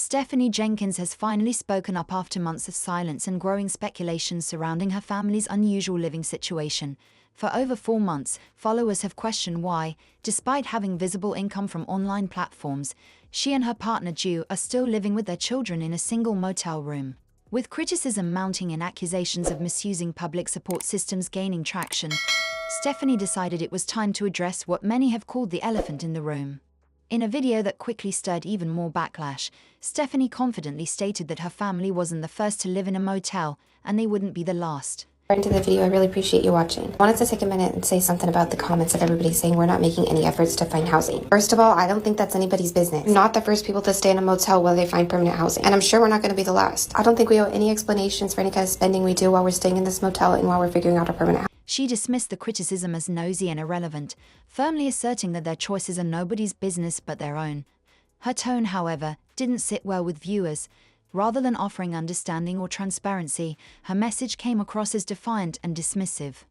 Stephanie Jenkins has finally spoken up after months of silence and growing speculation surrounding her family's unusual living situation. For over 4 months, followers have questioned why, despite having visible income from online platforms, she and her partner Ju are still living with their children in a single motel room. With criticism mounting and accusations of misusing public support systems gaining traction, Stephanie decided it was time to address what many have called the elephant in the room. In a video that quickly stirred even more backlash, Stephanie confidently stated that her family wasn't the first to live in a motel, and they wouldn't be the last. Into the video, I really appreciate you watching. I wanted to take a minute and say something about the comments of everybody saying we're not making any efforts to find housing. First of all, I don't think that's anybody's business. We're not the first people to stay in a motel while they find permanent housing. And I'm sure we're not going to be the last. I don't think we owe any explanations for any kind of spending we do while we're staying in this motel and while we're figuring out our permanent housing. She dismissed the criticism as nosy and irrelevant, firmly asserting that their choices are nobody's business but their own. Her tone, however, didn't sit well with viewers. Rather than offering understanding or transparency, her message came across as defiant and dismissive.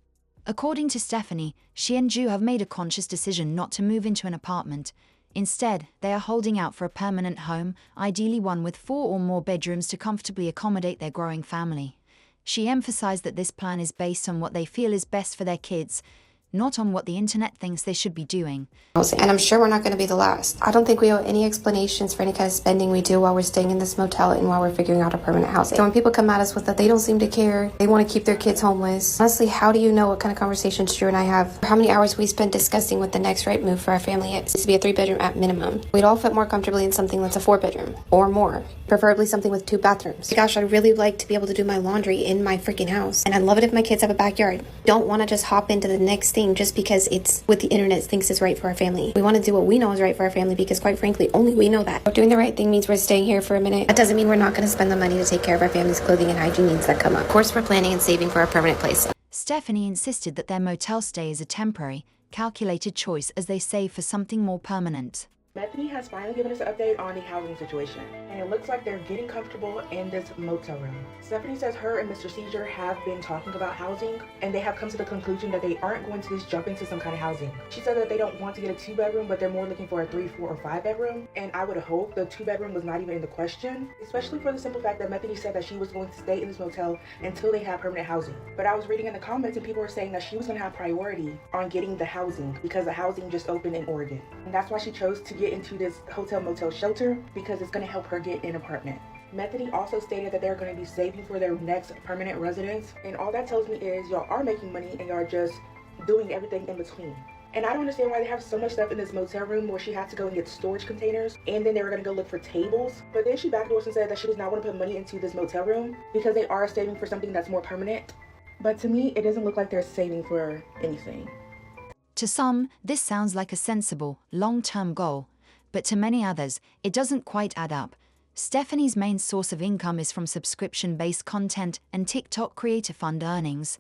According to Stephanie, she and Ju have made a conscious decision not to move into an apartment. Instead, they are holding out for a permanent home, ideally one with 4 or more bedrooms to comfortably accommodate their growing family. She emphasized that this plan is based on what they feel is best for their kids, not on what the internet thinks they should be doing. And I'm sure we're not going to be the last. I don't think we owe any explanations for any kind of spending we do while we're staying in this motel and while we're figuring out our permanent housing. So when people come at us with that, they don't seem to care. They want to keep their kids homeless. Honestly, how do you know what kind of conversations Drew and I have? How many hours we spend discussing what the next right move for our family is? It's to be a 3-bedroom at minimum. We'd all fit more comfortably in something that's a 4-bedroom or more. Preferably something with 2 bathrooms. Gosh, I'd really like to be able to do my laundry in my freaking house. And I'd love it if my kids have a backyard. Don't want to just hop into the next thing just because it's what the internet thinks is right for our family. We want to do what we know is right for our family because quite frankly, only we know that. Doing the right thing means we're staying here for a minute. That doesn't mean we're not going to spend the money to take care of our family's clothing and hygiene needs that come up. Of course, we're planning and saving for our permanent place. Stephanie insisted that their motel stay is a temporary, calculated choice as they save for something more permanent. Bethany has finally given us an update on the housing situation, and it looks like they're getting comfortable in this motel room. Stephanie says her and Mr. Caesar have been talking about housing, and they have come to the conclusion that they aren't going to just jump into some kind of housing. She said that they don't want to get a 2-bedroom, but they're more looking for a 3, 4, or 5-bedroom, and I would hope the 2-bedroom was not even in the question, especially for the simple fact that Bethany said that she was going to stay in this motel until they have permanent housing. But I was reading in the comments and people were saying that she was going to have priority on getting the housing because the housing just opened in Oregon, and that's why she chose to get into this hotel motel shelter because it's going to help her get an apartment. Bethany also stated that they're going to be saving for their next permanent residence, and all that tells me is y'all are making money and y'all are just doing everything in between. And I don't understand why they have so much stuff in this motel room where she had to go and get storage containers and then they were going to go look for tables. But then she backdoors and said that she does not want to put money into this motel room because they are saving for something that's more permanent. But to me, it doesn't look like they're saving for anything. To some, this sounds like a sensible, long-term goal, but to many others, it doesn't quite add up. Stephanie's main source of income is from subscription-based content and TikTok creator fund earnings.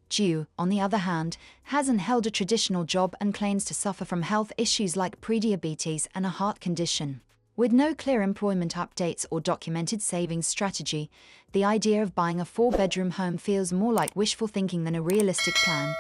Ju, on the other hand, hasn't held a traditional job and claims to suffer from health issues like prediabetes and a heart condition. With no clear employment updates or documented savings strategy, the idea of buying a 4-bedroom home feels more like wishful thinking than a realistic plan.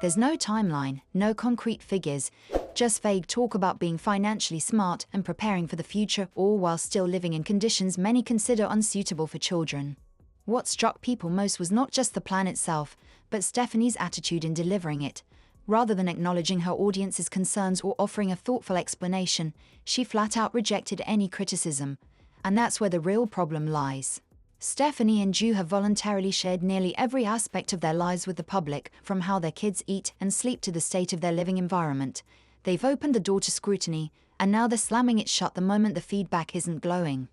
There's no timeline, no concrete figures, just vague talk about being financially smart and preparing for the future, all while still living in conditions many consider unsuitable for children. What struck people most was not just the plan itself, but Stephanie's attitude in delivering it. Rather than acknowledging her audience's concerns or offering a thoughtful explanation, she flat out rejected any criticism. And that's where the real problem lies. Stephanie and Ju have voluntarily shared nearly every aspect of their lives with the public, from how their kids eat and sleep to the state of their living environment. They've opened the door to scrutiny, and now they're slamming it shut the moment the feedback isn't glowing.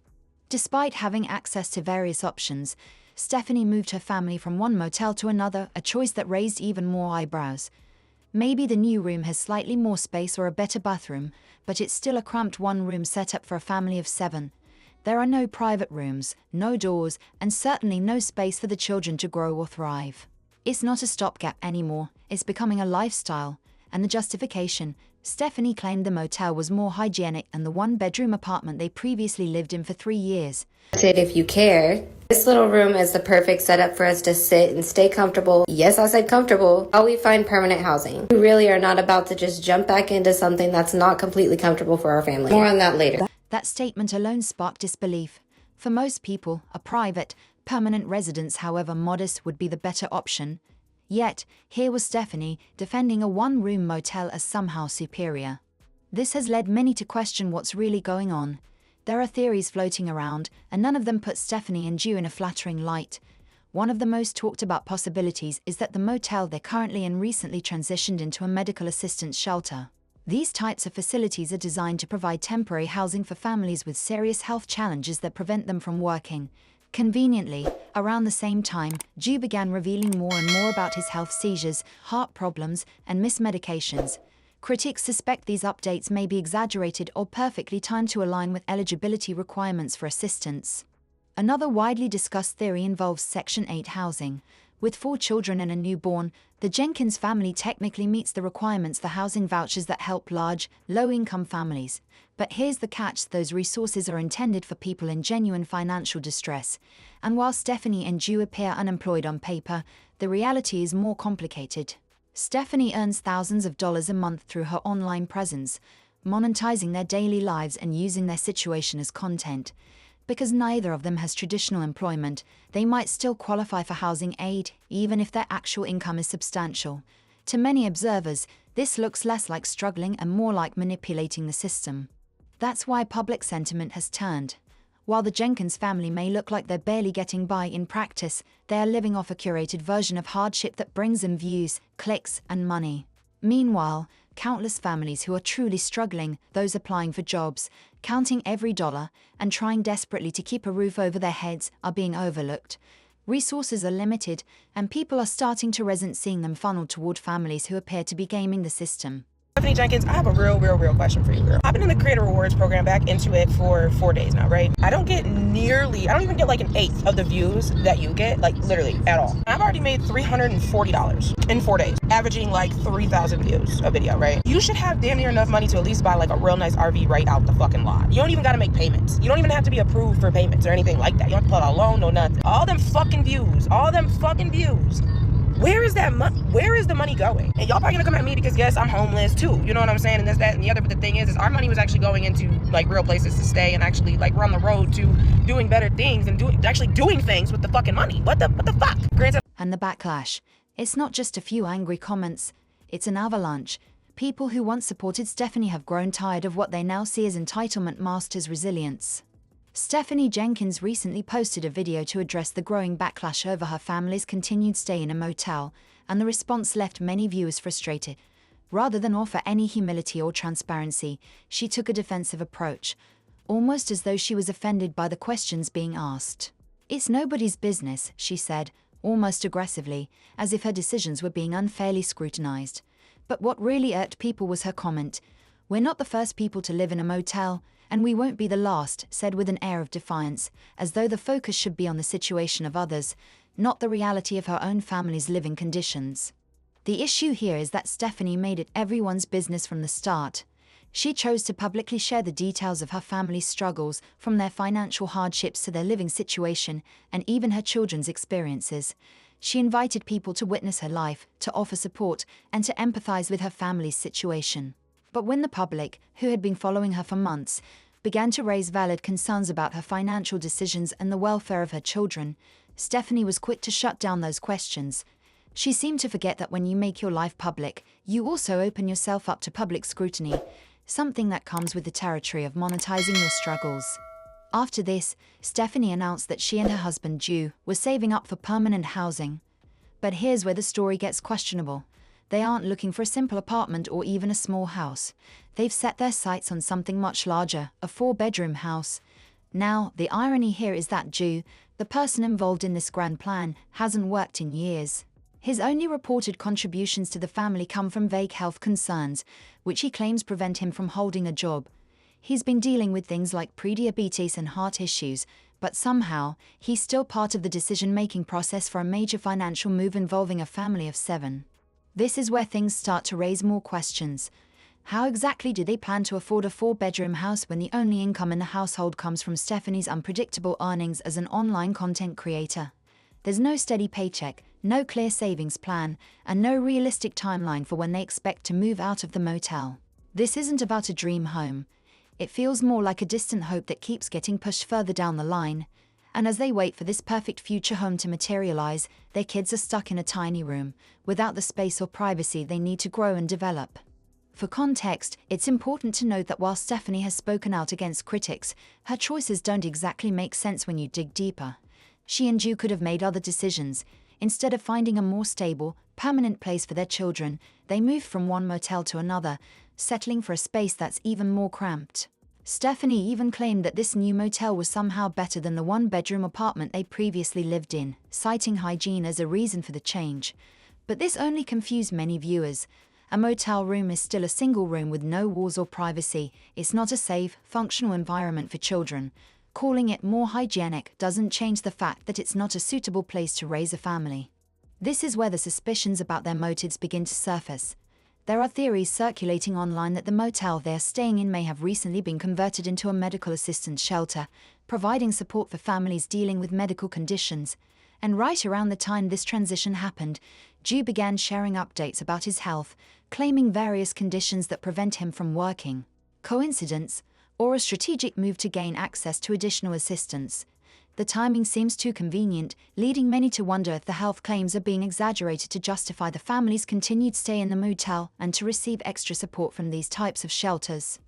Despite having access to various options, Stephanie moved her family from one motel to another, a choice that raised even more eyebrows. Maybe the new room has slightly more space or a better bathroom, but it's still a cramped 1-room setup for a family of 7. There are no private rooms, no doors, and certainly no space for the children to grow or thrive. It's not a stopgap anymore, it's becoming a lifestyle. And the justification, Stephanie claimed the motel was more hygienic than the 1-bedroom apartment they previously lived in for 3 years. If you care, this little room is the perfect setup for us to sit and stay comfortable. Yes, I said comfortable. While we find permanent housing. We really are not about to just jump back into something that's not completely comfortable for our family. More on that later. That statement alone sparked disbelief. For most people, a private, permanent residence, however modest, would be the better option. Yet, here was Stephanie defending a one-room motel as somehow superior. This has led many to question what's really going on. There are theories floating around, and none of them put Stephanie and Ju in a flattering light. One of the most talked about possibilities is that the motel they're currently in recently transitioned into a medical assistance shelter. These types of facilities are designed to provide temporary housing for families with serious health challenges that prevent them from working. Conveniently, around the same time, Ju began revealing more and more about his health seizures, heart problems, and missed medications. Critics suspect these updates may be exaggerated or perfectly timed to align with eligibility requirements for assistance. Another widely discussed theory involves Section 8 housing. With 4 children and a newborn, the Jenkins family technically meets the requirements for housing vouchers that help large, low-income families. But here's the catch: those resources are intended for people in genuine financial distress. And while Stephanie and Ju appear unemployed on paper, the reality is more complicated. Stephanie earns thousands of dollars a month through her online presence, monetizing their daily lives and using their situation as content. Because neither of them has traditional employment, they might still qualify for housing aid, even if their actual income is substantial. To many observers, this looks less like struggling and more like manipulating the system. That's why public sentiment has turned. While the Jenkins family may look like they're barely getting by, in practice, they are living off a curated version of hardship that brings them views, clicks, and money. Meanwhile, countless families who are truly struggling, those applying for jobs, counting every dollar, and trying desperately to keep a roof over their heads, are being overlooked. Resources are limited, and people are starting to resent seeing them funneled toward families who appear to be gaming the system. Stephanie Jenkins, I have a real question for you, girl. I've been in the Creator Rewards program, back into it for 4 days now, right? I don't even get like an eighth of the views that you get, like literally at all. I've already made $340 in 4 days, averaging like 3,000 views a video, right? You should have damn near enough money to at least buy like a real nice RV right out the fucking lot. You don't even gotta make payments. You don't even have to be approved for payments or anything like that. You don't have to pull out a loan, no nothing. All them fucking views. Where is that money? Where is the money going? And y'all probably gonna come at me because yes, I'm homeless too. You know what I'm saying? And this, that, and the other. But the thing is our money was actually going into like real places to stay and actually like we're on the road to doing better things and doing things with the fucking money. What the fuck? Granted. And the backlash. It's not just a few angry comments. It's an avalanche. People who once supported Stephanie have grown tired of what they now see as entitlement masked as resilience. Stephanie Jenkins recently posted a video to address the growing backlash over her family's continued stay in a motel, and the response left many viewers frustrated. Rather than offer any humility or transparency, she took a defensive approach, almost as though she was offended by the questions being asked. "It's nobody's business," she said, almost aggressively, as if her decisions were being unfairly scrutinized. But what really irked people was her comment, "We're not the first people to live in a motel, and we won't be the last," said with an air of defiance, as though the focus should be on the situation of others, not the reality of her own family's living conditions. The issue here is that Stephanie made it everyone's business from the start. She chose to publicly share the details of her family's struggles, from their financial hardships to their living situation, and even her children's experiences. She invited people to witness her life, to offer support, and to empathize with her family's situation. But when the public, who had been following her for months, began to raise valid concerns about her financial decisions and the welfare of her children, Stephanie was quick to shut down those questions. She seemed to forget that when you make your life public, you also open yourself up to public scrutiny, something that comes with the territory of monetizing your struggles. After this, Stephanie announced that she and her husband Ju were saving up for permanent housing. But here's where the story gets questionable. They aren't looking for a simple apartment or even a small house. They've set their sights on something much larger, a 4-bedroom house. Now, the irony here is that Ju, the person involved in this grand plan, hasn't worked in years. His only reported contributions to the family come from vague health concerns, which he claims prevent him from holding a job. He's been dealing with things like prediabetes and heart issues, but somehow, he's still part of the decision-making process for a major financial move involving a family of 7. This is where things start to raise more questions. How exactly do they plan to afford a 4-bedroom house when the only income in the household comes from Stephanie's unpredictable earnings as an online content creator? There's no steady paycheck, no clear savings plan, and no realistic timeline for when they expect to move out of the motel. This isn't about a dream home. It feels more like a distant hope that keeps getting pushed further down the line. And as they wait for this perfect future home to materialize, their kids are stuck in a tiny room, without the space or privacy they need to grow and develop. For context, it's important to note that while Stephanie has spoken out against critics, her choices don't exactly make sense when you dig deeper. She and Ju could have made other decisions. Instead of finding a more stable, permanent place for their children, they moved from one motel to another, settling for a space that's even more cramped. Stephanie even claimed that this new motel was somehow better than the one-bedroom apartment they previously lived in, citing hygiene as a reason for the change. But this only confused many viewers. A motel room is still a single room with no walls or privacy. It's not a safe, functional environment for children. Calling it more hygienic doesn't change the fact that it's not a suitable place to raise a family. This is where the suspicions about their motives begin to surface. There are theories circulating online that the motel they're staying in may have recently been converted into a medical assistance shelter, providing support for families dealing with medical conditions. And right around the time this transition happened, Ju began sharing updates about his health, claiming various conditions that prevent him from working. Coincidence, or a strategic move to gain access to additional assistance? The timing seems too convenient, leading many to wonder if the health claims are being exaggerated to justify the family's continued stay in the motel and to receive extra support from these types of shelters.